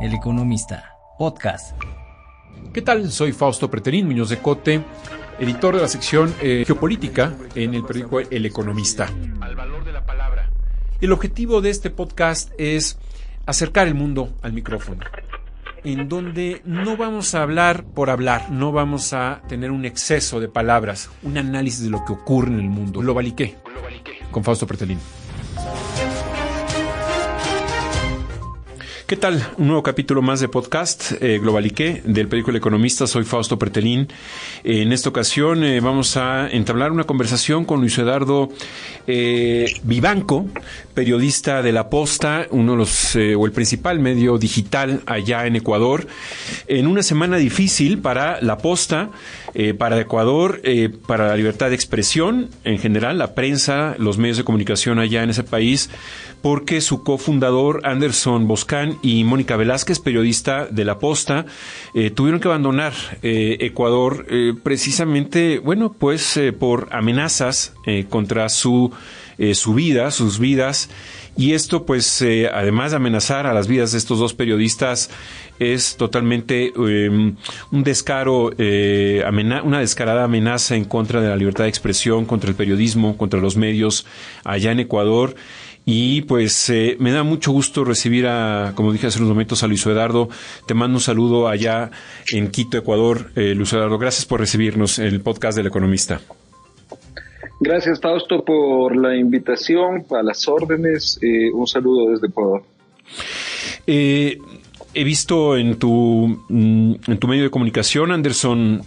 El Economista, podcast. ¿Qué tal? Soy Fausto Pretelín Muñoz de Cote, editor de la sección Geopolítica en el periódico El Economista. Al valor de la palabra. El objetivo de este podcast es acercar el mundo al micrófono, en donde no vamos a hablar por hablar, no vamos a tener un exceso de palabras, un análisis de lo que ocurre en el mundo. Globaliqué, con Fausto Pretelín. ¿Qué tal? Un nuevo capítulo más de podcast Globaliqué del periódico El Economista. Soy Fausto Pretelín. En esta ocasión vamos a entablar una conversación con Luis Eduardo Vivanco, periodista de La Posta, uno de los o el principal medio digital allá en Ecuador, en una semana difícil para La Posta, para Ecuador, para la libertad de expresión en general, la prensa, los medios de comunicación allá en ese país, porque su cofundador Anderson Boscan y Mónica Velázquez, periodista de La Posta, tuvieron que abandonar Ecuador precisamente, bueno, pues por amenazas contra su vida, sus vidas. Y esto, pues, además de amenazar a las vidas de estos dos periodistas, es totalmente un descaro, una descarada amenaza en contra de la libertad de expresión, contra el periodismo, contra los medios allá en Ecuador. Y pues me da mucho gusto recibir como dije hace unos momentos, a Luis Eduardo. Te mando un saludo allá en Quito, Ecuador. Luis Eduardo, gracias por recibirnos en el podcast del Economista. Gracias, Fausto, por la invitación, a las órdenes. Un saludo desde Ecuador. He visto en tu medio de comunicación, Anderson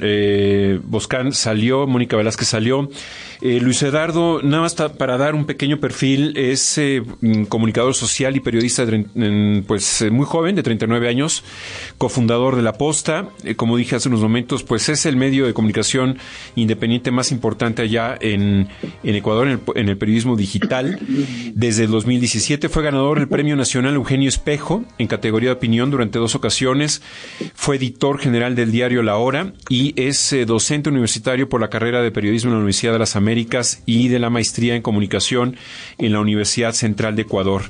Boscan salió, Mónica Velázquez salió. Luis Eduardo, nada más para dar un pequeño perfil, es comunicador social y periodista pues muy joven, de 39 años, cofundador de La Posta. Como dije hace unos momentos, pues es el medio de comunicación independiente más importante allá en Ecuador, en el periodismo digital. Desde el 2017 fue ganador del Premio Nacional Eugenio Espejo en categoría de opinión durante 2 ocasiones. Fue editor general del diario La Hora y es docente universitario por la carrera de periodismo en la Universidad de las Américas y de la maestría en comunicación en la Universidad Central de Ecuador.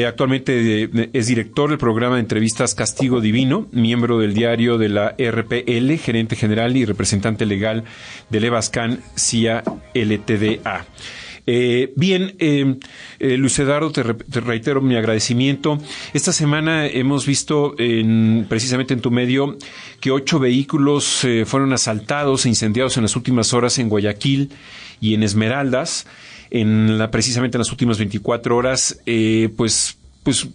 Actualmente es director del programa de entrevistas Castigo Divino, miembro del diario de la RPL, gerente general y representante legal del Evascan CIA LTDA. Luis Eduardo, te reitero mi agradecimiento. Esta semana hemos visto precisamente en tu medio que 8 vehículos fueron asaltados e incendiados en las últimas horas en Guayaquil y en Esmeraldas. Precisamente en las últimas 24 horas, pues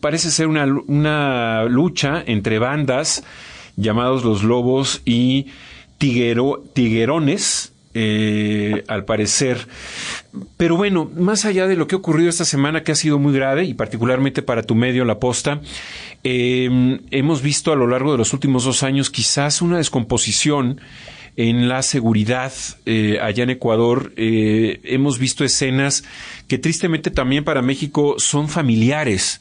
parece ser una lucha entre bandas llamados Los Lobos y Tiguerones, al parecer. Pero bueno, más allá de lo que ha ocurrido esta semana, que ha sido muy grave, y particularmente para tu medio, La Posta, hemos visto a lo largo de los últimos 2 años quizás una descomposición en la seguridad allá en Ecuador. Hemos visto escenas que tristemente también para México son familiares,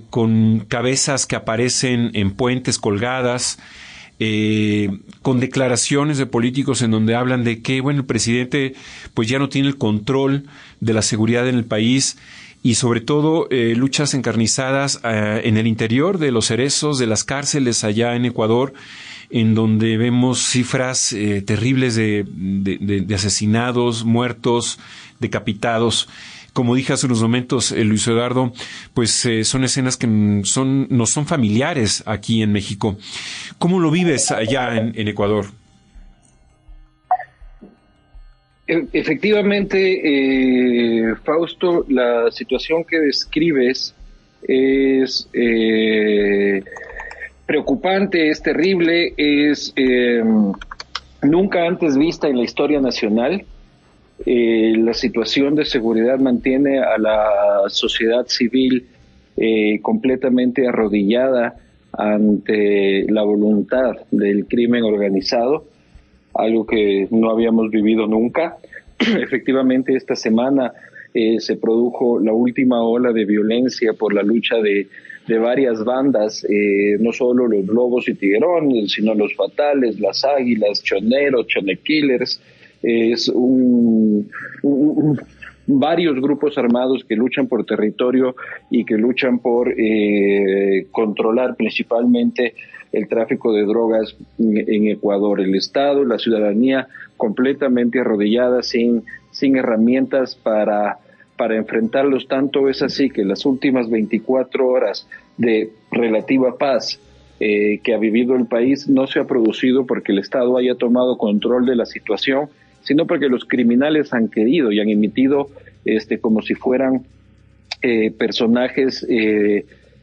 con cabezas que aparecen en puentes colgadas, con declaraciones de políticos en donde hablan de que, bueno, el presidente pues ya no tiene el control de la seguridad en el país, y sobre todo luchas encarnizadas en el interior de los cerezos, de las cárceles allá en Ecuador, en donde vemos cifras terribles de asesinados, muertos, decapitados. Como dije hace unos momentos, Luis Eduardo, pues son escenas que no son familiares aquí en México. ¿Cómo lo vives allá en Ecuador? Efectivamente, Fausto, la situación que describes es preocupante, es terrible, es nunca antes vista en la historia nacional. La situación de seguridad mantiene a la sociedad civil completamente arrodillada ante la voluntad del crimen organizado, algo que no habíamos vivido nunca. Efectivamente, esta semana se produjo la última ola de violencia por la lucha de varias bandas, no solo los Lobos y Tiguerones, sino los Fatales, las Águilas, Choneros, Chonekillers. Es varios grupos armados que luchan por territorio y que luchan por controlar principalmente el tráfico de drogas en Ecuador. El Estado, la ciudadanía completamente arrodillada, sin herramientas para enfrentarlos. Tanto es así que las últimas 24 horas de relativa paz que ha vivido el país no se ha producido porque el Estado haya tomado control de la situación, sino porque los criminales han querido y han emitido como si fueran personajes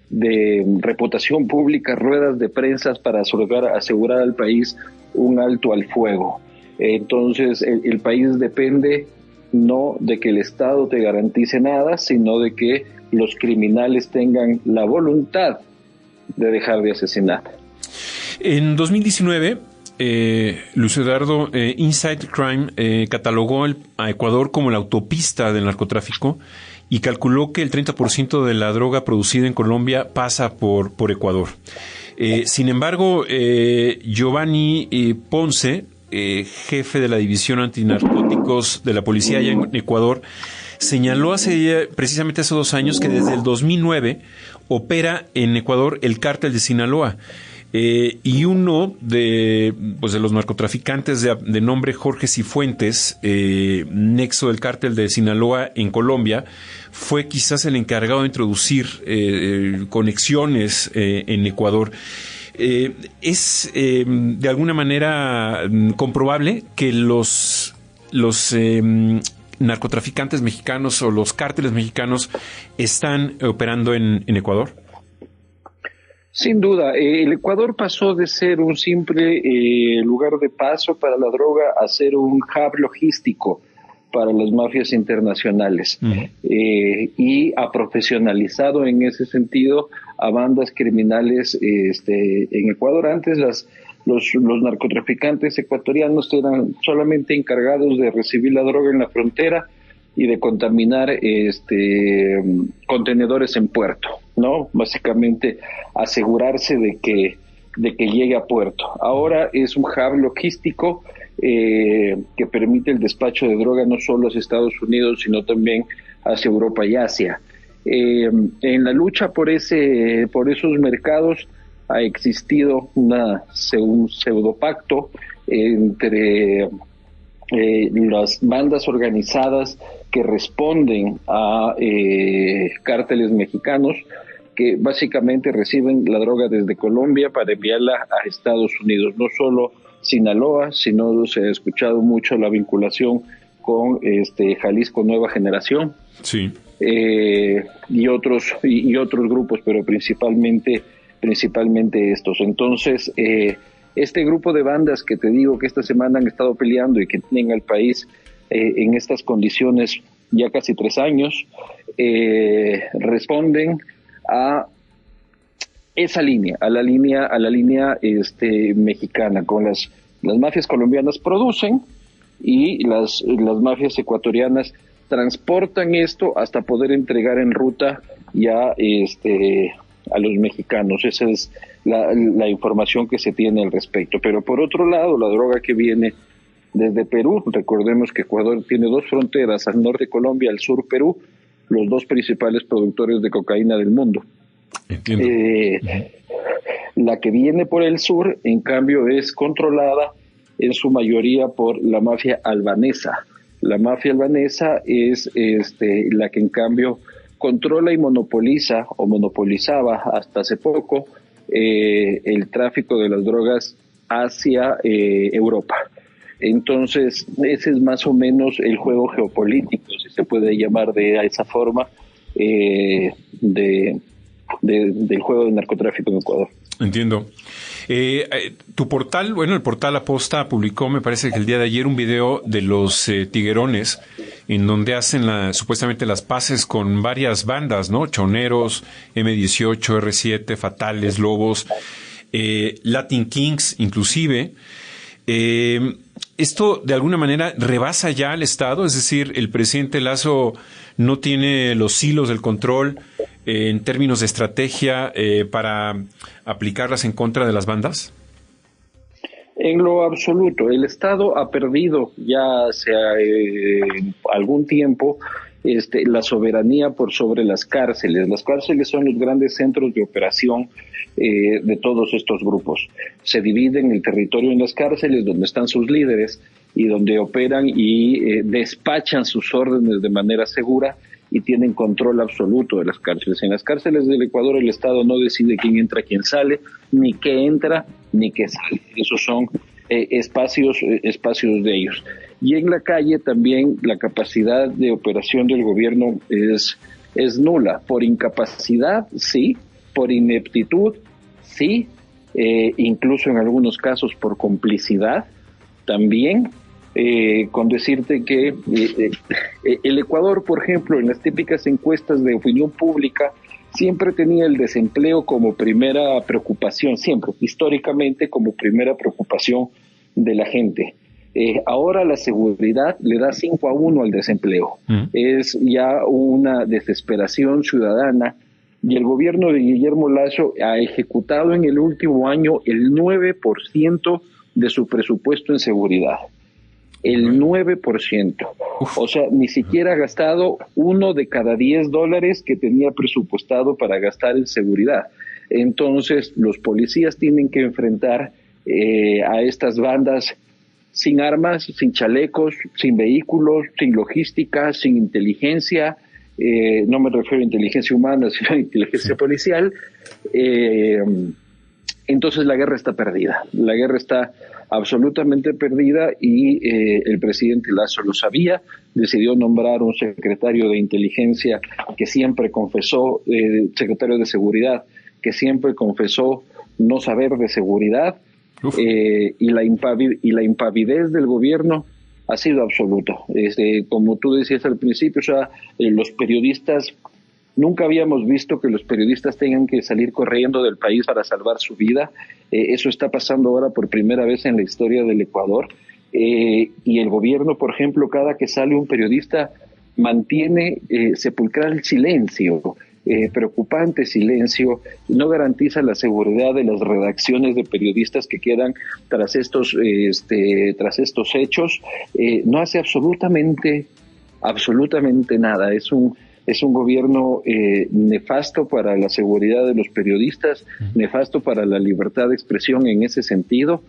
de reputación pública, ruedas de prensa para asegurar al país un alto al fuego. Entonces el país depende no de que el Estado te garantice nada, sino de que los criminales tengan la voluntad de dejar de asesinar. En 2019, Luis Eduardo, Inside Crime catalogó a Ecuador como la autopista del narcotráfico y calculó que el 30% de la droga producida en Colombia pasa por Ecuador. Sin embargo, Giovanni Ponce, jefe de la División Antinarcóticos de la Policía allá en Ecuador, señaló precisamente hace 2 años que desde el 2009 opera en Ecuador el cártel de Sinaloa. Y uno de los narcotraficantes de nombre Jorge Cifuentes, nexo del cártel de Sinaloa en Colombia, fue quizás el encargado de introducir conexiones en Ecuador. Es de alguna manera comprobable que los narcotraficantes mexicanos o los cárteles mexicanos están operando en Ecuador. Sin duda, el Ecuador pasó de ser un simple lugar de paso para la droga a ser un hub logístico para las mafias internacionales. Uh-huh. Y ha profesionalizado en ese sentido a bandas criminales en Ecuador. Antes los narcotraficantes ecuatorianos eran solamente encargados de recibir la droga en la frontera y de contaminar contenedores en puerto, ¿no? Básicamente asegurarse de que llegue a puerto. Ahora es un hub logístico que permite el despacho de droga no solo hacia Estados Unidos, sino también hacia Europa y Asia. En la lucha por esos mercados ha existido un pseudopacto entre las bandas organizadas que responden a cárteles mexicanos que básicamente reciben la droga desde Colombia para enviarla a Estados Unidos. No solo Sinaloa, sino se ha escuchado mucho la vinculación con Jalisco Nueva Generación. Sí. Y otros grupos, pero principalmente estos. Entonces, este grupo de bandas que te digo que esta semana han estado peleando y que tienen al país en estas condiciones ya casi 3 años, responden a esa línea, a la línea mexicana. Con las mafias colombianas producen y las mafias ecuatorianas transportan esto hasta poder entregar en ruta ya a los mexicanos. Esa es la información que se tiene al respecto. Pero por otro lado, la droga que viene desde Perú, recordemos que Ecuador tiene 2 fronteras, al norte Colombia, al sur Perú, los 2 principales productores de cocaína del mundo. Entiendo. La que viene por el sur, en cambio, es controlada en su mayoría por la mafia albanesa. La mafia albanesa es la que en cambio controla y monopoliza o monopolizaba hasta hace poco el tráfico de las drogas hacia Europa. Entonces, ese es más o menos el juego geopolítico, si se puede llamar de esa forma, del juego del narcotráfico en Ecuador. Entiendo. Tu portal, el portal Aposta publicó, me parece que el día de ayer, un video de los Tiguerones, en donde hacen supuestamente las paces con varias bandas, ¿no? Choneros, M18, R7, Fatales, Lobos, Latin Kings, inclusive. ¿Esto de alguna manera rebasa ya al Estado? Es decir, el presidente Lazo no tiene los hilos del control en términos de estrategia para aplicarlas en contra de las bandas. En lo absoluto. El Estado ha perdido ya hace algún tiempo la soberanía por sobre las cárceles. Las cárceles son los grandes centros de operación de todos estos grupos. Se dividen el territorio en las cárceles, donde están sus líderes y donde operan y despachan sus órdenes de manera segura y tienen control absoluto de las cárceles. En las cárceles del Ecuador el Estado no decide quién entra, quién sale, ni qué entra, ni qué sale. Esos son espacios de ellos. Y en la calle también la capacidad de operación del gobierno es nula. Por incapacidad, sí. Por ineptitud, sí. Incluso en algunos casos por complicidad, también. Con decirte que el Ecuador, por ejemplo, en las típicas encuestas de opinión pública, siempre tenía el desempleo como primera preocupación, siempre, históricamente, como primera preocupación de la gente. Ahora la seguridad le da 5-1 al desempleo. Es ya una desesperación ciudadana, y el gobierno de Guillermo Lasso ha ejecutado en el último año el 9% de su presupuesto en seguridad. El 9%. O sea, ni siquiera ha gastado $1 de cada $10 que tenía presupuestado para gastar en seguridad. Entonces, los policías tienen que enfrentar a estas bandas sin armas, sin chalecos, sin vehículos, sin logística, sin inteligencia. No me refiero a inteligencia humana, sino a inteligencia policial. Entonces la guerra está perdida. La guerra está absolutamente perdida y el presidente Lasso lo sabía. Decidió nombrar un secretario de inteligencia que siempre confesó, secretario de seguridad, que siempre confesó no saber de seguridad. Y la impavidez del gobierno ha sido absoluta. Como tú decías al principio, o sea, los periodistas, nunca habíamos visto que los periodistas tengan que salir corriendo del país para salvar su vida. Eso está pasando ahora por primera vez en la historia del Ecuador. Y el gobierno, por ejemplo, cada que sale un periodista, mantiene sepulcral silencio. Preocupante silencio, no garantiza la seguridad de las redacciones de periodistas que quedan tras estos hechos. No hace absolutamente nada. Es un gobierno nefasto para la seguridad de los periodistas, nefasto para la libertad de expresión en ese sentido,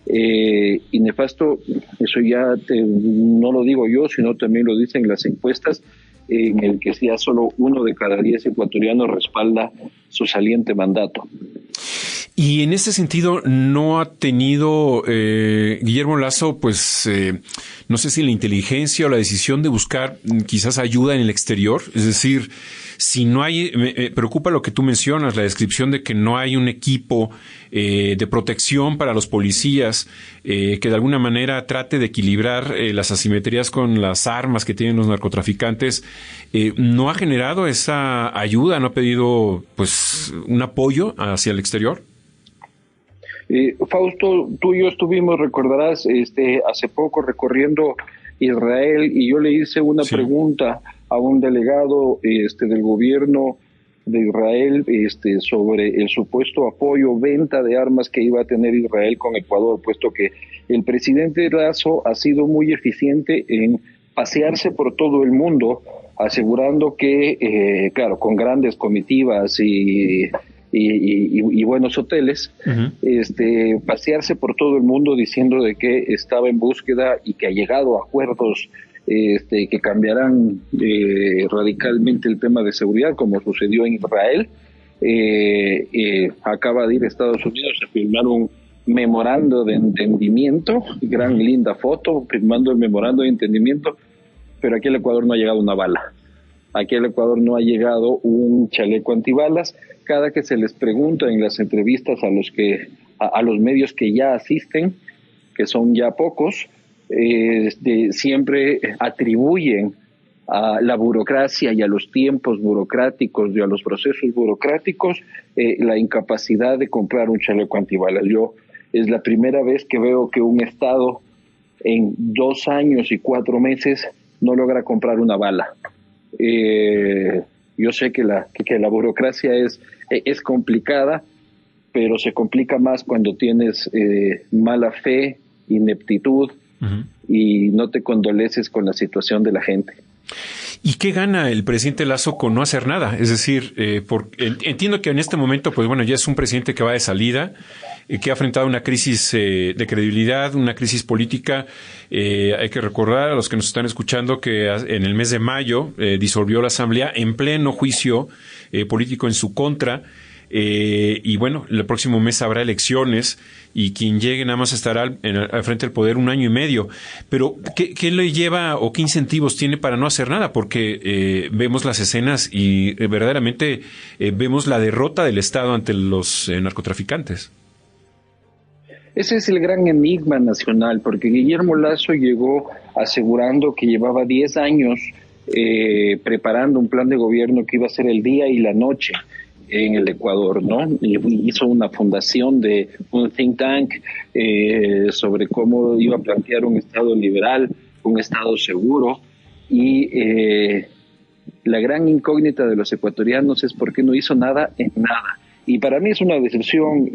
y nefasto, eso ya no lo digo yo, sino también lo dicen las encuestas, en el que ya solo 1 de cada 10 ecuatorianos respalda su saliente mandato. Y en ese sentido, ¿no ha tenido Guillermo Lasso, pues, no sé si la inteligencia o la decisión de buscar quizás ayuda en el exterior? Es decir, si no hay, me preocupa lo que tú mencionas, la descripción de que no hay un equipo de protección para los policías que de alguna manera trate de equilibrar las asimetrías con las armas que tienen los narcotraficantes. ¿No ha generado esa ayuda? ¿No ha pedido, pues, un apoyo hacia el exterior? Fausto, tú y yo estuvimos, recordarás, hace poco recorriendo Israel, y yo le hice una pregunta a un delegado del gobierno de Israel sobre el supuesto apoyo, venta de armas que iba a tener Israel con Ecuador, puesto que el presidente Lasso ha sido muy eficiente en pasearse por todo el mundo, asegurando que, claro, con grandes comitivas y buenos hoteles, pasearse por todo el mundo diciendo de que estaba en búsqueda y que ha llegado a acuerdos que cambiarán radicalmente el tema de seguridad, como sucedió en Israel. Acaba de ir a Estados Unidos a firmar un memorando de entendimiento, gran linda foto, firmando el memorando de entendimiento, pero aquí al Ecuador no ha llegado una bala. Aquí al Ecuador no ha llegado un chaleco antibalas. Cada que se les pregunta en las entrevistas a los medios que ya asisten, que son ya pocos, siempre atribuyen a la burocracia y a los tiempos burocráticos y a los procesos burocráticos la incapacidad de comprar un chaleco antibalas. Es la primera vez que veo que un Estado en 2 años y 4 meses no logra comprar una bala. Yo sé que la burocracia es complicada, pero se complica más cuando tienes mala fe, ineptitud, y no te condoleces con la situación de la gente. ¿Y qué gana el presidente Lasso con no hacer nada? Es decir, entiendo que en este momento, pues bueno, ya es un presidente que va de salida, que ha enfrentado una crisis de credibilidad, una crisis política. Hay que recordar a los que nos están escuchando que en el mes de mayo disolvió la Asamblea en pleno juicio político en su contra. Y bueno, el próximo mes habrá elecciones y quien llegue nada más estará al frente del poder un año y medio. Pero, ¿qué le lleva o qué incentivos tiene para no hacer nada? Porque vemos las escenas y verdaderamente vemos la derrota del Estado ante los narcotraficantes. Ese es el gran enigma nacional, porque Guillermo Lasso llegó asegurando que llevaba 10 años preparando un plan de gobierno que iba a ser el día y la noche en el Ecuador, ¿no? Y hizo una fundación de un think tank sobre cómo iba a plantear un Estado liberal, un Estado seguro, y la gran incógnita de los ecuatorianos es por qué no hizo nada en nada. Y para mí es una decepción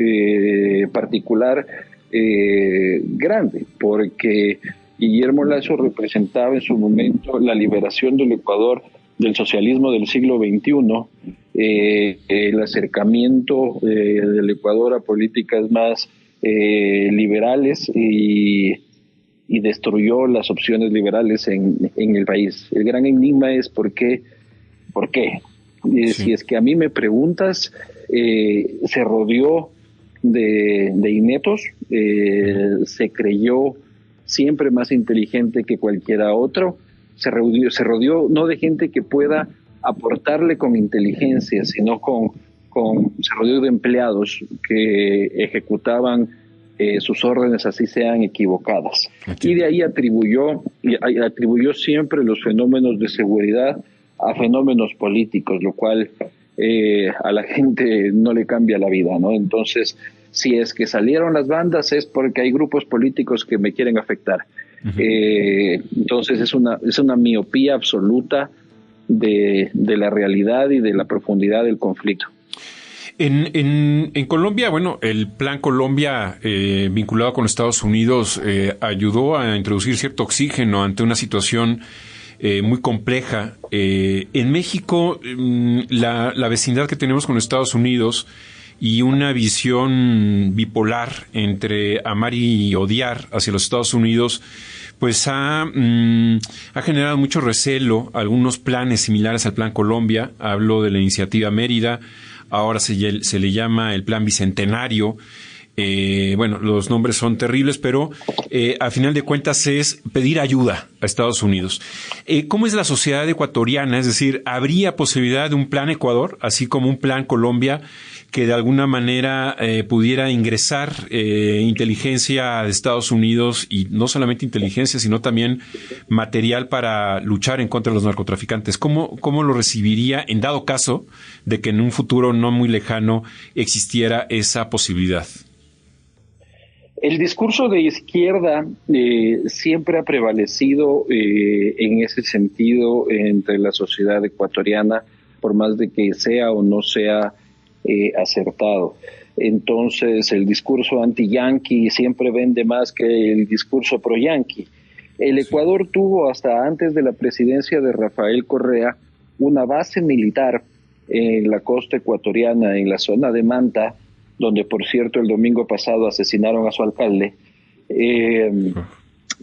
particular grande, porque Guillermo Lasso representaba en su momento la liberación del Ecuador del socialismo del siglo XXI, el acercamiento del Ecuador a políticas más liberales y destruyó las opciones liberales en el país. El gran enigma es ¿por qué? Sí. Si es que a mí me preguntas, se rodeó de ineptos, se creyó siempre más inteligente que cualquiera otro, se rodeó no de gente que pueda aportarle con inteligencia, sino se rodeó de empleados que ejecutaban sus órdenes, así sean equivocadas. Y de ahí atribuyó siempre los fenómenos de seguridad a fenómenos políticos, lo cual a la gente no le cambia la vida, ¿no? Entonces, si es que salieron las bandas es porque hay grupos políticos que me quieren afectar. Uh-huh. Entonces es una miopía absoluta de la realidad y de la profundidad del conflicto. En Colombia, bueno, el Plan Colombia vinculado con Estados Unidos ayudó a introducir cierto oxígeno ante una situación muy compleja. En México, la vecindad que tenemos con Estados Unidos y una visión bipolar entre amar y odiar hacia los Estados Unidos, pues ha generado mucho recelo. Algunos planes similares al Plan Colombia, hablo de la iniciativa Mérida, ahora se le llama el Plan Bicentenario. Bueno, los nombres son terribles, pero a final de cuentas es pedir ayuda a Estados Unidos. ¿Cómo es la sociedad ecuatoriana? Es decir, ¿habría posibilidad de un Plan Ecuador, así como un Plan Colombia, que de alguna manera pudiera ingresar inteligencia de Estados Unidos, y no solamente inteligencia, sino también material para luchar en contra de los narcotraficantes? ¿Cómo lo recibiría en dado caso de que en un futuro no muy lejano existiera esa posibilidad? El discurso de izquierda siempre ha prevalecido en ese sentido entre la sociedad ecuatoriana, por más de que sea o no sea acertado. Entonces, el discurso anti-yanqui siempre vende más que el discurso pro-yanqui. El Ecuador tuvo hasta antes de la presidencia de Rafael Correa una base militar en la costa ecuatoriana, en la zona de Manta, donde, por cierto, el domingo pasado asesinaron a su alcalde. En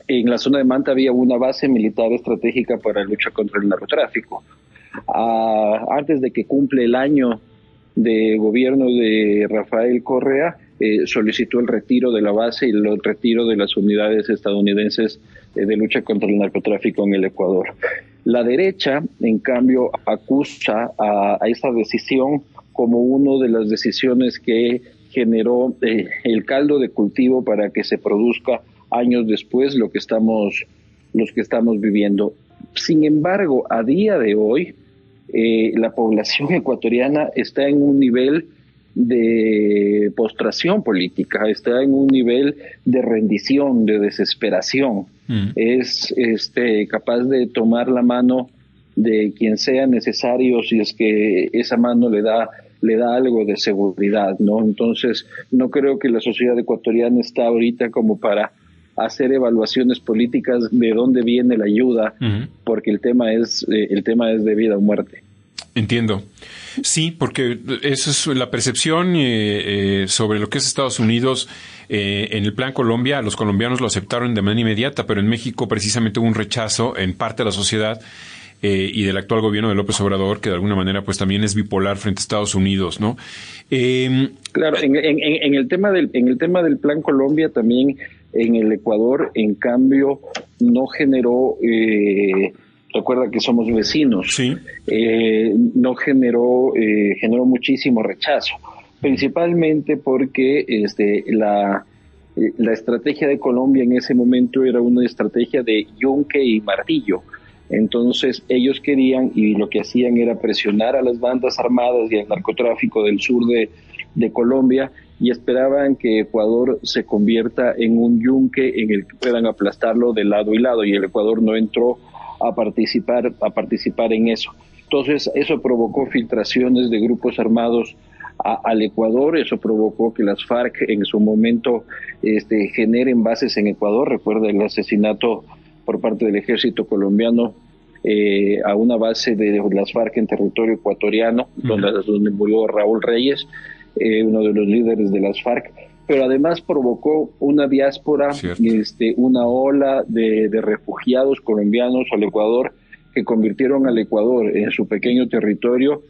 la zona de Manta había una base militar estratégica para la lucha contra el narcotráfico. Antes de que cumple el año de gobierno de Rafael Correa, solicitó el retiro de la base y el retiro de las unidades estadounidenses de lucha contra el narcotráfico en el Ecuador. La derecha, en cambio, acusa a esa decisión como una de las decisiones que generó el caldo de cultivo para que se produzca años después lo que estamos viviendo. Sin embargo, a día de hoy, la población ecuatoriana está en un nivel de postración política, está en un nivel de rendición, de desesperación. Es capaz de tomar la mano de quien sea necesario si es que esa mano le da algo de seguridad, ¿no? Entonces, no creo que la sociedad ecuatoriana está ahorita como para hacer evaluaciones políticas de dónde viene la ayuda, porque el tema es de vida o muerte. Entiendo. Sí, porque eso es la percepción sobre lo que es Estados Unidos. En el plan Colombia, los colombianos lo aceptaron de manera inmediata, pero en México precisamente hubo un rechazo en parte de la sociedad y del actual gobierno de López Obrador, que de alguna manera pues también es bipolar frente a Estados Unidos, ¿no? Claro, en el tema del plan Colombia también en el Ecuador, en cambio, no generó, recuerda que somos vecinos, sí. No generó muchísimo rechazo, principalmente porque la estrategia de Colombia en ese momento era una estrategia de yunque y martillo. Entonces ellos querían, y lo que hacían era presionar a las bandas armadas y al narcotráfico del sur de Colombia, y esperaban que Ecuador se convierta en un yunque en el que puedan aplastarlo de lado y lado, y el Ecuador no entró a participar en eso. Entonces eso provocó filtraciones de grupos armados al Ecuador, eso provocó que las FARC en su momento generen bases en Ecuador. Recuerda el asesinato por parte del ejército colombiano a una base de las FARC en territorio ecuatoriano, donde murió Raúl Reyes, uno de los líderes de las FARC, pero además provocó una diáspora, una ola de refugiados colombianos al Ecuador, que convirtieron al Ecuador en su pequeño territorio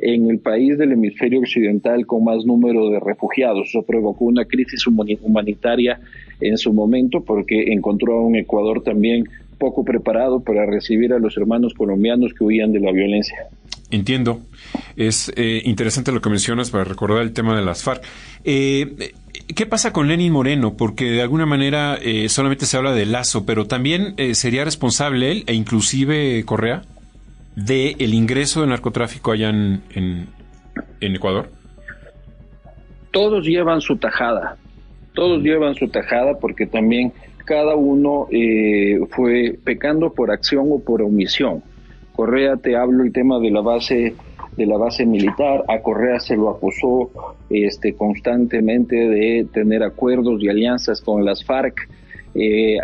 en el país del hemisferio occidental con más número de refugiados. Eso provocó una crisis humanitaria en su momento, porque encontró a un Ecuador también poco preparado para recibir a los hermanos colombianos que huían de la violencia. Entiendo. Es interesante lo que mencionas para recordar el tema de las FARC. ¿Qué pasa con Lenín Moreno? Porque de alguna manera solamente se habla de Lazo, pero también sería responsable él, e inclusive Correa, de el ingreso del narcotráfico allá en Ecuador. Todos llevan su tajada, porque también cada uno fue pecando por acción o por omisión. Correa, te hablo el tema de la base militar. A Correa se lo acusó constantemente de tener acuerdos y alianzas con las FARC.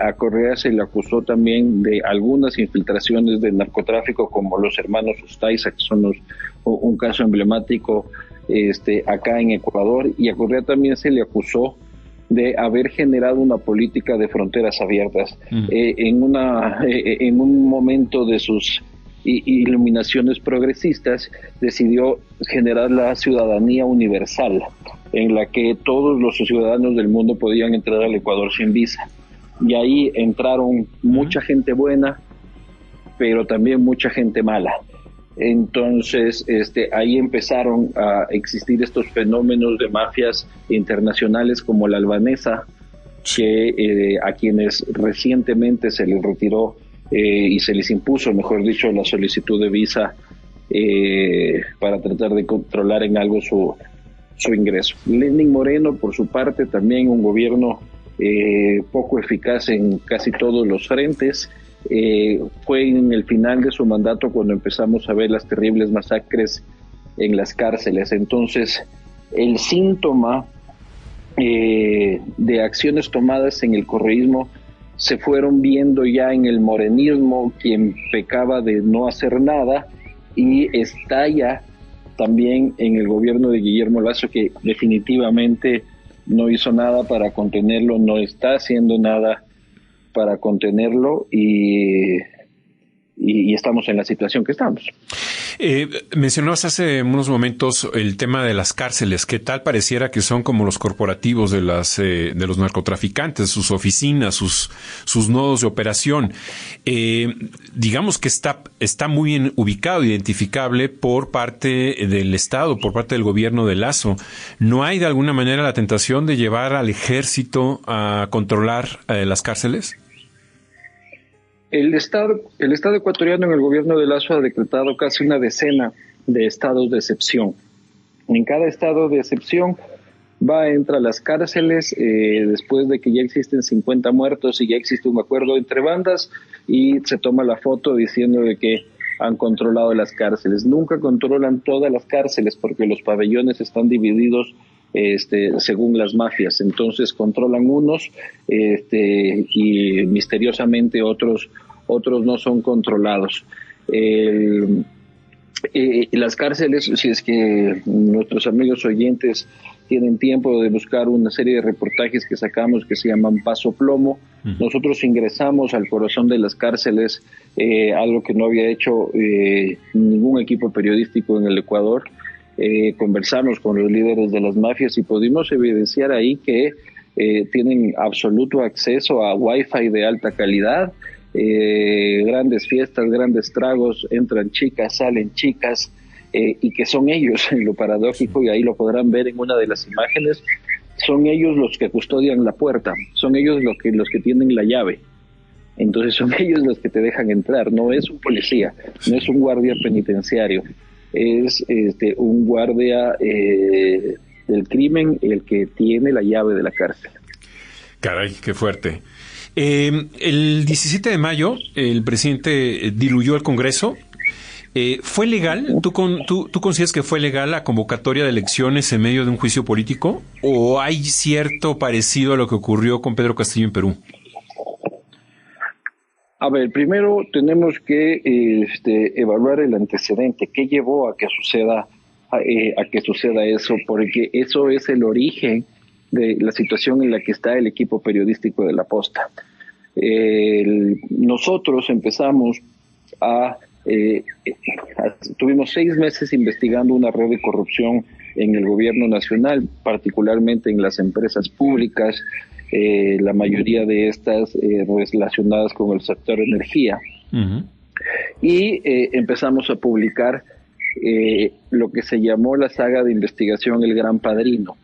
A Correa se le acusó también de algunas infiltraciones del narcotráfico, como los hermanos Ustaiza, que son un caso emblemático acá en Ecuador, y a Correa también se le acusó de haber generado una política de fronteras abiertas. En un momento de sus iluminaciones progresistas, decidió generar la ciudadanía universal, en la que todos los ciudadanos del mundo podían entrar al Ecuador sin visa. Y ahí entraron mucha gente buena, pero también mucha gente mala. Entonces, ahí empezaron a existir estos fenómenos de mafias internacionales como la albanesa, que a quienes recientemente se les retiró y se les impuso, mejor dicho, la solicitud de visa para tratar de controlar en algo su ingreso. Lenín Moreno, por su parte, también un gobierno poco eficaz en casi todos los frentes. Fue en el final de su mandato cuando empezamos a ver las terribles masacres en las cárceles. Entonces, el síntoma de acciones tomadas en el correísmo se fueron viendo ya en el morenismo, quien pecaba de no hacer nada, y estalla también en el gobierno de Guillermo Lasso, que definitivamente no hizo nada para contenerlo, no está haciendo nada para contenerlo, y estamos en la situación que estamos. Mencionabas hace unos momentos el tema de las cárceles. ¿Qué tal pareciera que son como los corporativos de los narcotraficantes, sus oficinas, sus nodos de operación? Digamos que está muy bien ubicado, identificable por parte del Estado, por parte del gobierno de Lasso. ¿No hay de alguna manera la tentación de llevar al ejército a controlar las cárceles? El Estado ecuatoriano en el gobierno de Lasso ha decretado casi una decena de estados de excepción. En cada estado de excepción entra a las cárceles después de que ya existen 50 muertos y ya existe un acuerdo entre bandas, y se toma la foto diciendo de que han controlado las cárceles. Nunca controlan todas las cárceles porque los pabellones están divididos según las mafias. Entonces controlan unos y misteriosamente otros no son controlados. Las cárceles, si es que nuestros amigos oyentes tienen tiempo de buscar una serie de reportajes que sacamos que se llaman Paso Plomo. Nosotros ingresamos al corazón de las cárceles, algo que no había hecho ningún equipo periodístico en el Ecuador. Conversamos con los líderes de las mafias y pudimos evidenciar ahí que tienen absoluto acceso a Wi-Fi de alta calidad, grandes fiestas, grandes tragos, entran chicas, salen chicas, y que son ellos, lo paradójico, y ahí lo podrán ver en una de las imágenes, son ellos los que custodian la puerta, son ellos los que tienen la llave. Entonces son ellos los que te dejan entrar, no es un policía, no es un guardia penitenciario, es un guardia del crimen el que tiene la llave de la cárcel. Caray, qué fuerte. El 17 de mayo el presidente diluyó el Congreso. ¿Fue legal? ¿Tú consideras que fue legal la convocatoria de elecciones en medio de un juicio político? ¿O hay cierto parecido a lo que ocurrió con Pedro Castillo en Perú? A ver, primero tenemos que evaluar el antecedente. ¿Qué llevó a que suceda eso? Porque eso es el origen de la situación en la que está el equipo periodístico de La Posta. Nosotros empezamos tuvimos 6 meses investigando una red de corrupción en el gobierno nacional, particularmente en las empresas públicas, la mayoría de estas relacionadas con el sector energía. Uh-huh. Y empezamos a publicar lo que se llamó la saga de investigación El Gran Padrino.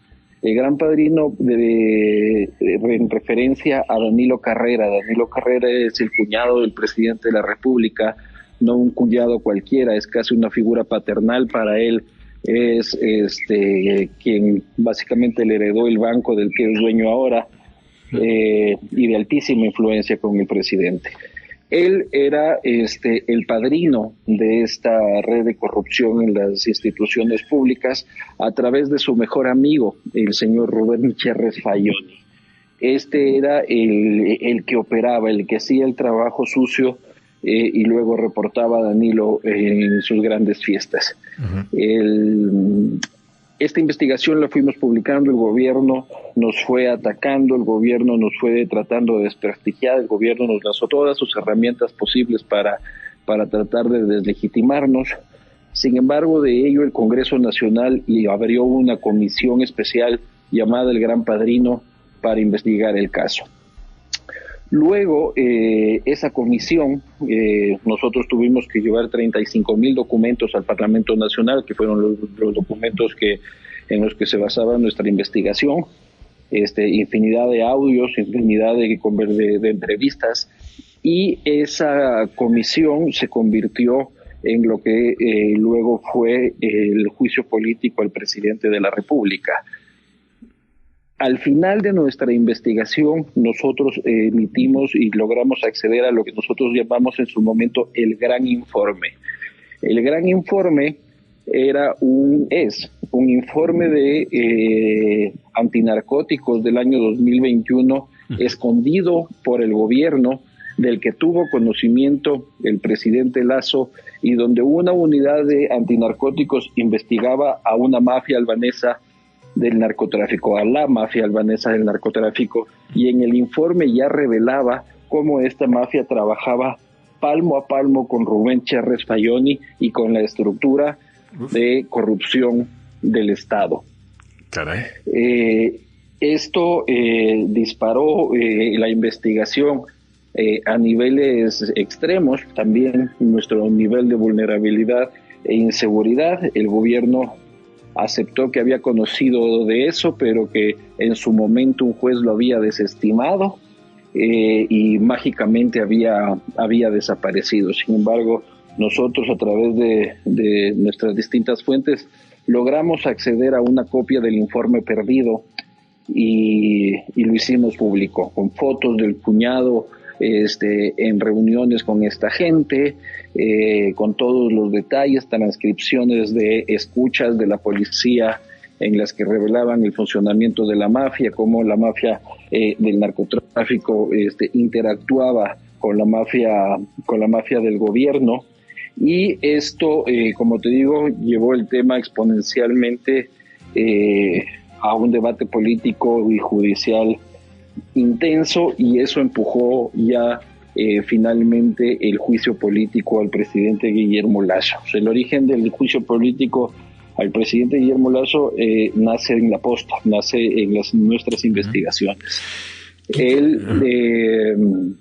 El Gran Padrino en referencia a Danilo Carrera. Danilo Carrera es el cuñado del presidente de la República, no un cuñado cualquiera, es casi una figura paternal para él. Es quien básicamente le heredó el banco del que es dueño ahora, y de altísima influencia con el presidente. Él era el padrino de esta red de corrupción en las instituciones públicas a través de su mejor amigo, el señor Rubén Cherres Fayoni. Era el que operaba, el que hacía el trabajo sucio, y luego reportaba a Danilo en sus grandes fiestas. Uh-huh. Esta investigación la fuimos publicando, el gobierno nos fue atacando, el gobierno nos fue tratando de desprestigiar, el gobierno nos lanzó todas sus herramientas posibles para tratar de deslegitimarnos. Sin embargo, de ello el Congreso Nacional abrió una comisión especial llamada El Gran Padrino para investigar el caso. Luego, esa comisión, nosotros tuvimos que llevar 35,000 documentos al Parlamento Nacional, que fueron los documentos en los que se basaba nuestra investigación, infinidad de audios, infinidad de entrevistas, y esa comisión se convirtió en lo que luego fue el juicio político al presidente de la República. Al final de nuestra investigación, nosotros emitimos y logramos acceder a lo que nosotros llamamos en su momento el Gran Informe. El Gran Informe es un informe de antinarcóticos del año 2021, escondido por el gobierno, del que tuvo conocimiento el presidente Lasso, y donde una unidad de antinarcóticos investigaba a una mafia albanesa del narcotráfico, a la mafia albanesa del narcotráfico, y en el informe ya revelaba cómo esta mafia trabajaba palmo a palmo con Rubén Cherres Fayoni y con la estructura de corrupción del Estado. Caray. Esto disparó la investigación a niveles extremos, también nuestro nivel de vulnerabilidad e inseguridad. El gobierno aceptó que había conocido de eso, pero que en su momento un juez lo había desestimado, y mágicamente había desaparecido. Sin embargo, nosotros, a través de nuestras distintas fuentes, logramos acceder a una copia del informe perdido y lo hicimos público, con fotos del cuñado en reuniones con esta gente, con todos los detalles, transcripciones de escuchas de la policía en las que revelaban el funcionamiento de la mafia, cómo la mafia del narcotráfico interactuaba con la mafia del gobierno, y esto, como te digo, llevó el tema exponencialmente a un debate político y judicial intenso, y eso empujó ya finalmente el juicio político al presidente Guillermo Lasso. O sea, el origen del juicio político al presidente Guillermo Lasso nace en la posta, nace en nuestras investigaciones. Él,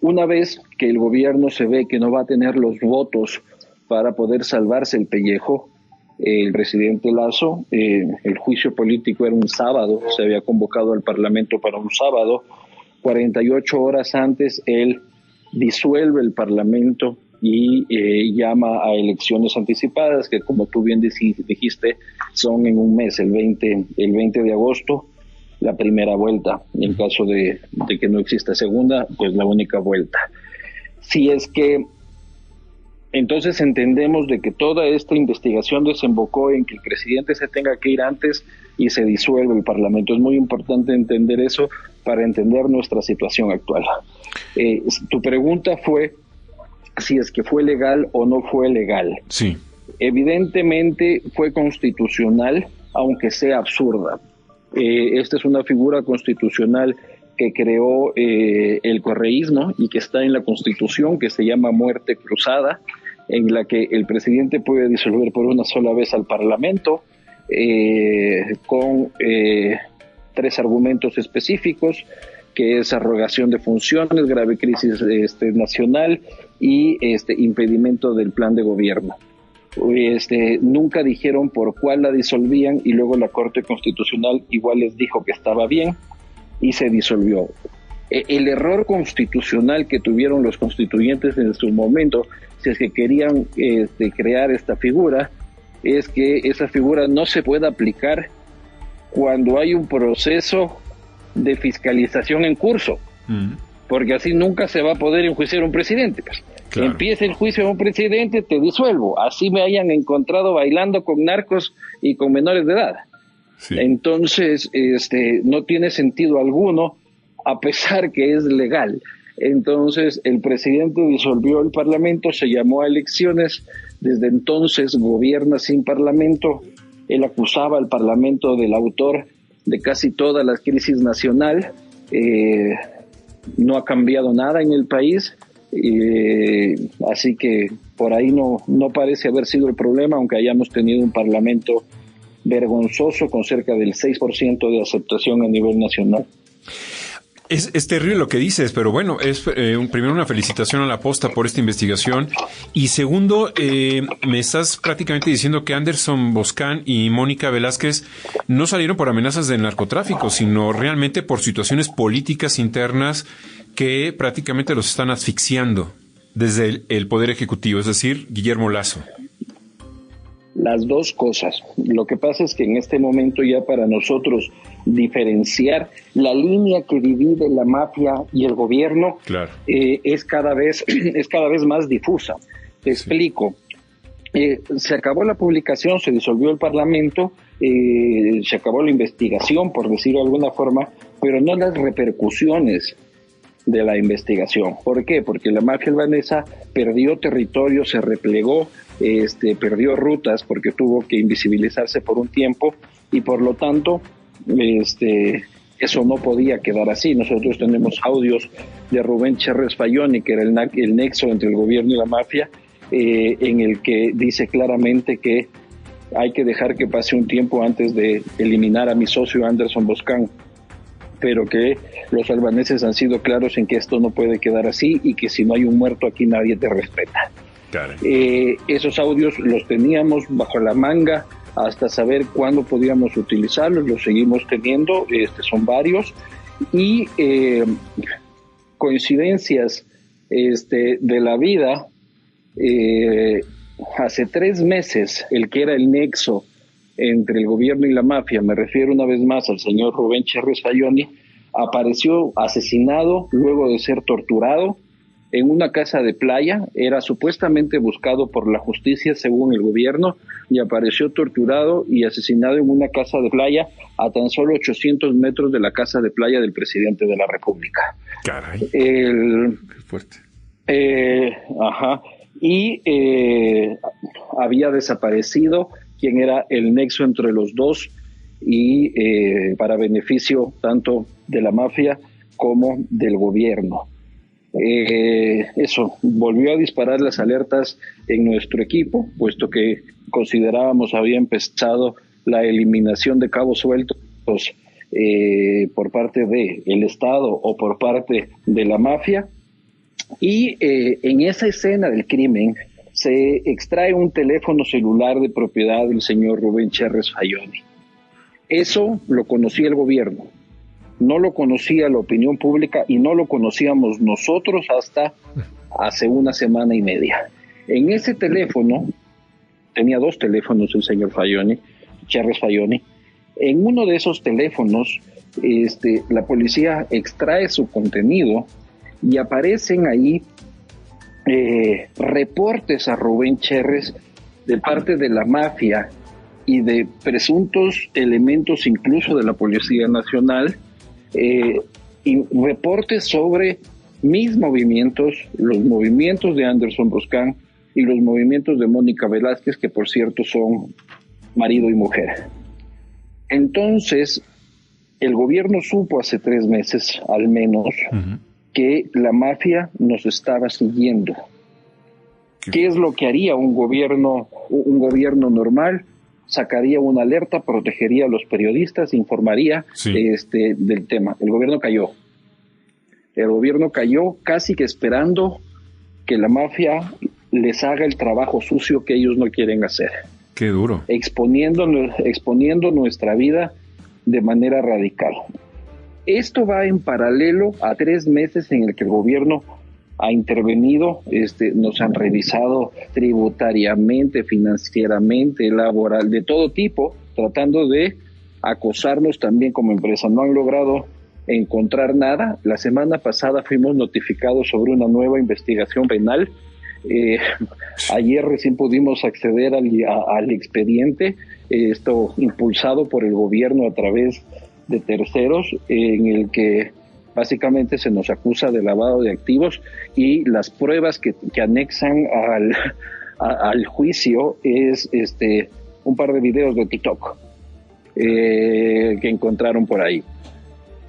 una vez que el gobierno se ve que no va a tener los votos para poder salvarse el pellejo, el presidente Lasso, el juicio político era un sábado, se había convocado al Parlamento para un sábado. 48 horas antes él disuelve el Parlamento y llama a elecciones anticipadas, que como tú bien dijiste, son en un mes, el 20 de agosto, la primera vuelta. En caso de que no exista segunda, pues la única vuelta. Si es que entonces entendemos de que toda esta investigación desembocó en que el presidente se tenga que ir antes y se disuelve el Parlamento. Es muy importante entender eso para entender nuestra situación actual. Tu pregunta fue si es que fue legal o no fue legal. Sí. Evidentemente fue constitucional, aunque sea absurda. Esta es una figura constitucional que creó el correísmo y que está en la Constitución, que se llama muerte cruzada, en la que el presidente puede disolver por una sola vez al Parlamento con 3 argumentos específicos, que es arrogación de funciones, grave crisis nacional y impedimento del plan de gobierno. Nunca dijeron por cuál la disolvían, y luego la Corte Constitucional igual les dijo que estaba bien y se disolvió. El error constitucional que tuvieron los constituyentes en su momento, si es que querían crear esta figura, es que esa figura no se puede aplicar cuando hay un proceso de fiscalización en curso, porque así nunca se va a poder enjuiciar un presidente. Pues. Claro. Empieza el juicio de un presidente, te disuelvo, así me hayan encontrado bailando con narcos y con menores de edad. Sí. Entonces, no tiene sentido alguno, a pesar que es legal. Entonces, el presidente disolvió el Parlamento, se llamó a elecciones, desde entonces gobierna sin Parlamento. Él acusaba al Parlamento del autor de casi toda la crisis nacional. No ha cambiado nada en el país, así que por ahí no parece haber sido el problema, aunque hayamos tenido un Parlamento vergonzoso con cerca del 6% de aceptación a nivel nacional. Es terrible lo que dices, pero bueno, es primero una felicitación a la posta por esta investigación, y segundo, me estás prácticamente diciendo que Anderson Boscan y Mónica Velázquez no salieron por amenazas del narcotráfico, sino realmente por situaciones políticas internas que prácticamente los están asfixiando desde el Poder Ejecutivo, es decir, Guillermo Lasso. Las dos cosas. Lo que pasa es que en este momento ya para nosotros diferenciar la línea que divide la mafia y el gobierno, claro, es cada vez más difusa. Te explico. Se acabó la publicación, se disolvió el Parlamento, se acabó la investigación, por decirlo de alguna forma, pero no las repercusiones de la investigación. ¿Por qué? Porque la mafia albanesa perdió territorio, se replegó, perdió rutas porque tuvo que invisibilizarse por un tiempo, y por lo tanto eso no podía quedar así. Nosotros tenemos audios de Rubén Cherres Fayoni, que era el nexo entre el gobierno y la mafia, en el que dice claramente que hay que dejar que pase un tiempo antes de eliminar a mi socio Anderson Boscan, pero que los albaneses han sido claros en que esto no puede quedar así y que si no hay un muerto aquí nadie te respeta. Esos audios los teníamos bajo la manga hasta saber cuándo podíamos utilizarlos, los seguimos teniendo, son varios, y coincidencias de la vida. Hace 3 meses, el que era el nexo entre el gobierno y la mafia, me refiero una vez más al señor Rubén Cherres Fayoni, apareció asesinado luego de ser torturado en una casa de playa, era supuestamente buscado por la justicia según el gobierno, y apareció torturado y asesinado en una casa de playa a tan solo 800 metros de la casa de playa del presidente de la República. Caray. Qué fuerte. Y había desaparecido quien era el nexo entre los dos, y para beneficio tanto de la mafia como del gobierno. Eso volvió a disparar las alertas en nuestro equipo, puesto que considerábamos había empezado la eliminación de cabos sueltos por parte del Estado o por parte de la mafia. Y en esa escena del crimen se extrae un teléfono celular de propiedad del señor Rubén Cherres Fayoni. Eso lo conocía el gobierno, no lo conocía la opinión pública y no lo conocíamos nosotros hasta hace una semana y media. En ese teléfono, tenía 2 teléfonos el señor Fayoni, Cherres Fayoni. En uno de esos teléfonos, la policía extrae su contenido y aparecen ahí reportes a Rubén Cherres de parte de la mafia y de presuntos elementos incluso de la Policía Nacional, y reportes sobre mis movimientos, los movimientos de Anderson Boscan y los movimientos de Mónica Velázquez, que por cierto son marido y mujer. Entonces, el gobierno supo hace 3 meses, al menos, que la mafia nos estaba siguiendo. ¿Qué es lo que haría un gobierno normal? Sacaría una alerta, protegería a los periodistas, informaría del tema. El gobierno cayó. El gobierno cayó casi que esperando que la mafia les haga el trabajo sucio que ellos no quieren hacer. Qué duro. Exponiendo nuestra vida de manera radical. Esto va en paralelo a 3 meses en el que el gobierno ha intervenido, nos han revisado tributariamente, financieramente, laboral, de todo tipo, tratando de acosarnos también como empresa. No han logrado encontrar nada. La semana pasada fuimos notificados sobre una nueva investigación penal. Ayer recién pudimos acceder al expediente, esto impulsado por el gobierno a través de terceros, en el que básicamente se nos acusa de lavado de activos, y las pruebas que anexan al juicio es un par de videos de TikTok que encontraron por ahí.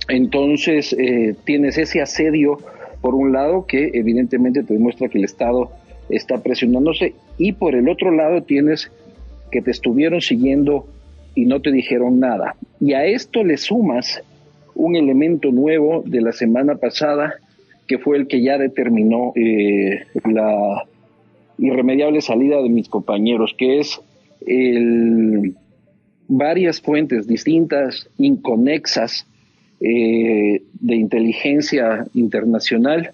Entonces tienes ese asedio por un lado que evidentemente te demuestra que el Estado está presionándose, y por el otro lado tienes que te estuvieron siguiendo y no te dijeron nada. Y a esto le sumas un elemento nuevo de la semana pasada, que fue el que ya determinó la irremediable salida de mis compañeros, que es varias fuentes distintas, inconexas, de inteligencia internacional,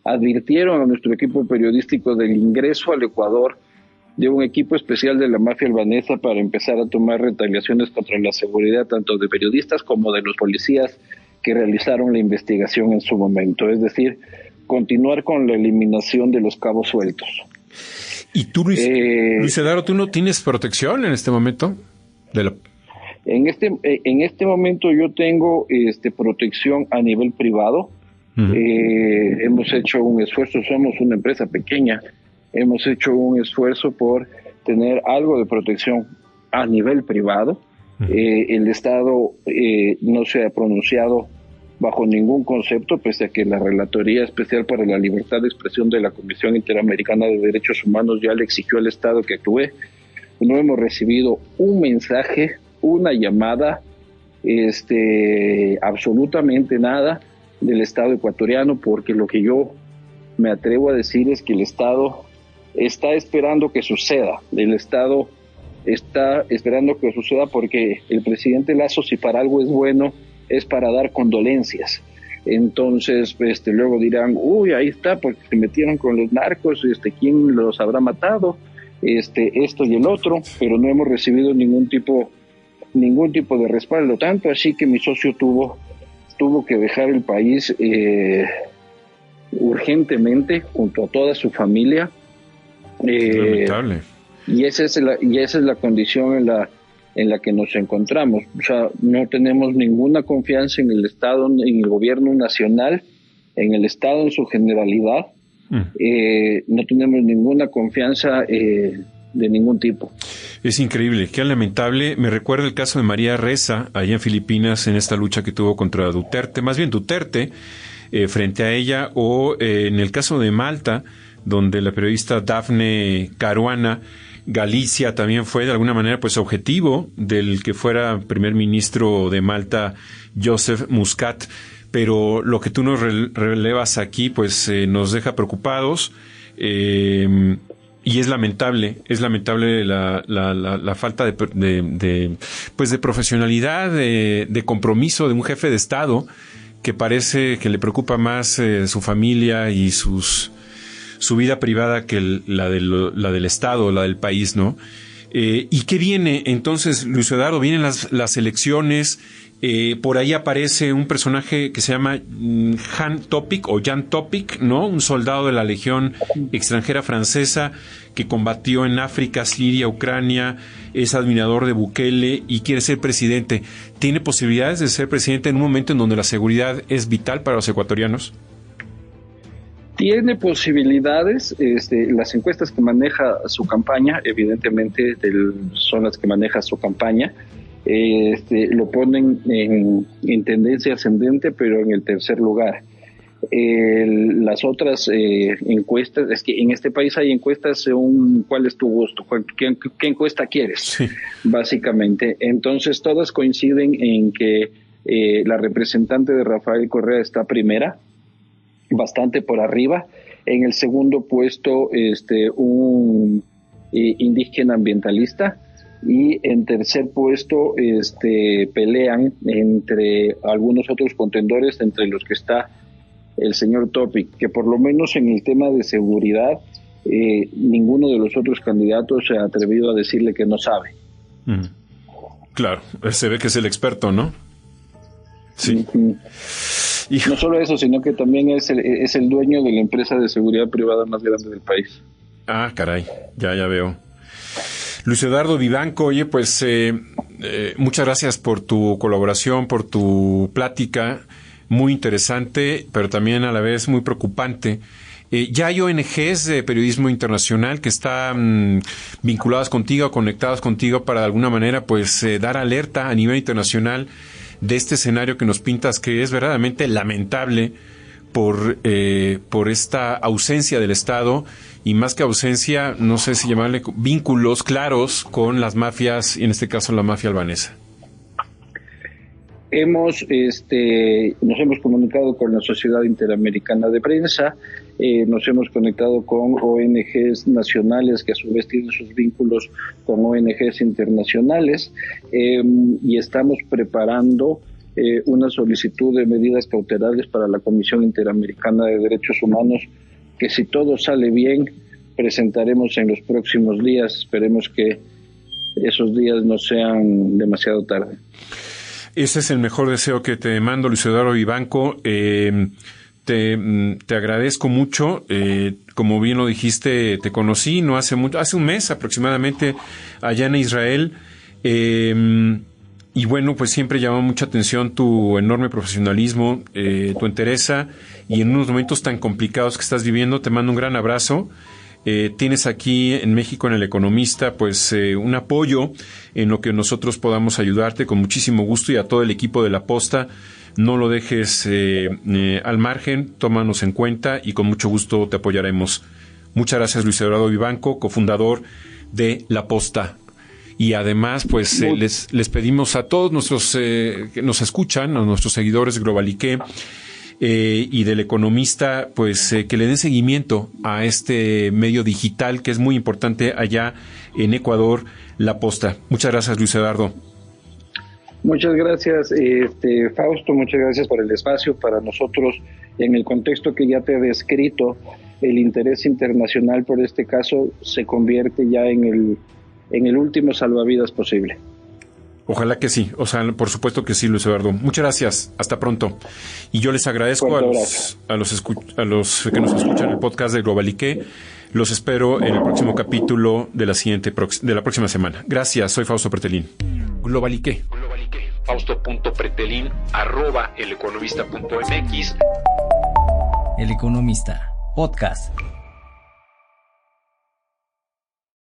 advirtieron a nuestro equipo periodístico del ingreso al Ecuador de un equipo especial de la mafia albanesa para empezar a tomar retaliaciones contra la seguridad tanto de periodistas como de los policías que realizaron la investigación en su momento. Es decir, continuar con la eliminación de los cabos sueltos. ¿Y tú, Luis Eduardo, tú no tienes protección en este momento? En este momento yo tengo protección a nivel privado. Hemos hecho un esfuerzo, somos una empresa pequeña, hemos hecho un esfuerzo por tener algo de protección a nivel privado. El Estado no se ha pronunciado bajo ningún concepto, pese a que la Relatoría Especial para la Libertad de Expresión de la Comisión Interamericana de Derechos Humanos ya le exigió al Estado que actúe. No hemos recibido un mensaje, una llamada, absolutamente nada del Estado ecuatoriano, porque lo que yo me atrevo a decir es que el Estado está esperando que suceda. El Estado está esperando que suceda porque el presidente Lasso, si para algo es bueno, es para dar condolencias. Entonces, luego dirán, uy, ahí está, porque se metieron con los narcos, ¿quién los habrá matado? Esto y el otro, pero no hemos recibido ningún tipo de respaldo, tanto así que mi socio tuvo que dejar el país urgentemente junto a toda su familia. Lamentable. Y esa es la condición en la que nos encontramos. O sea, no tenemos ninguna confianza en el Estado, en el gobierno nacional, en el Estado en su generalidad. No tenemos ninguna confianza de ningún tipo. Es increíble, qué lamentable. Me recuerda el caso de María Ressa, allá en Filipinas, en esta lucha que tuvo contra Duterte, más bien Duterte, frente a ella, o en el caso de Malta, donde la periodista Daphne Caruana Galizia también fue de alguna manera pues objetivo del que fuera primer ministro de Malta, Joseph Muscat. Pero lo que tú nos relevas aquí pues nos deja preocupados, y es lamentable la falta de profesionalidad, de compromiso de un jefe de Estado que parece que le preocupa más su familia y su vida privada que la del Estado, la del país, ¿no? ¿Y qué viene? Entonces, Luis Eduardo, vienen las elecciones. Por ahí aparece un personaje que se llama Jan Topic, ¿no? Un soldado de la Legión extranjera francesa que combatió en África, Siria, Ucrania, es admirador de Bukele y quiere ser presidente. ¿Tiene posibilidades de ser presidente en un momento en donde la seguridad es vital para los ecuatorianos? Tiene posibilidades. Las encuestas que maneja su campaña, evidentemente son las que maneja su campaña. Lo ponen en tendencia ascendente, pero en el tercer lugar. Las otras encuestas, es que en este país hay encuestas según cuál es tu gusto, qué encuesta quieres, sí, básicamente. Entonces todas coinciden en que la representante de Rafael Correa está primera, bastante por arriba. En el segundo puesto un indígena ambientalista, y en tercer puesto pelean entre algunos otros contendores, entre los que está el señor Topic, que por lo menos en el tema de seguridad ninguno de los otros candidatos se ha atrevido a decirle que no sabe. Claro, se ve que es el experto, ¿no? Sí. Y no solo eso, sino que también es el dueño de la empresa de seguridad privada más grande del país. Ah, caray, ya veo. Luis Eduardo Vivanco, oye, pues muchas gracias por tu colaboración, por tu plática, muy interesante, pero también a la vez muy preocupante. Ya hay ONGs de periodismo internacional que están vinculadas contigo, conectadas contigo para de alguna manera pues dar alerta a nivel internacional de este escenario que nos pintas, que es verdaderamente lamentable por esta ausencia del Estado, y más que ausencia, no sé si llamarle vínculos claros con las mafias, y en este caso la mafia albanesa. Nos hemos comunicado con la Sociedad Interamericana de Prensa, nos hemos conectado con ONGs nacionales que a su vez tienen sus vínculos con ONGs internacionales, y estamos preparando una solicitud de medidas cautelares para la Comisión Interamericana de Derechos Humanos, que si todo sale bien presentaremos en los próximos días. Esperemos que esos días no sean demasiado tarde. Ese es el mejor deseo que te mando, Luis Eduardo Vivanco. Te agradezco mucho. Como bien lo dijiste, te conocí no hace mucho, hace un mes aproximadamente, allá en Israel. Y bueno, pues siempre llamó mucha atención tu enorme profesionalismo, tu entereza, y en unos momentos tan complicados que estás viviendo, te mando un gran abrazo. Tienes aquí en México, en El Economista, pues un apoyo en lo que nosotros podamos ayudarte con muchísimo gusto, y a todo el equipo de La Posta. No lo dejes al margen, tómanos en cuenta y con mucho gusto te apoyaremos. Muchas gracias, Luis Eduardo Vivanco, cofundador de La Posta. Y además, pues les pedimos a todos nuestros que nos escuchan, a nuestros seguidores de Globalique y del Economista, pues que le den seguimiento a este medio digital que es muy importante allá en Ecuador, La Posta. Muchas gracias, Luis Eduardo. Muchas gracias, Fausto, muchas gracias por el espacio. Para nosotros, en el contexto que ya te he descrito, el interés internacional por este caso se convierte ya en el último salvavidas posible. Ojalá que sí, o sea, por supuesto que sí, Luis Eduardo. Muchas gracias, hasta pronto. Y yo les agradezco a los que nos escuchan el podcast de Globalique. Los espero en el próximo capítulo de la próxima semana. Gracias, soy Fausto Pretelín. Globalique. Fausto.pretelín@eleconomista.mx. El Economista, podcast.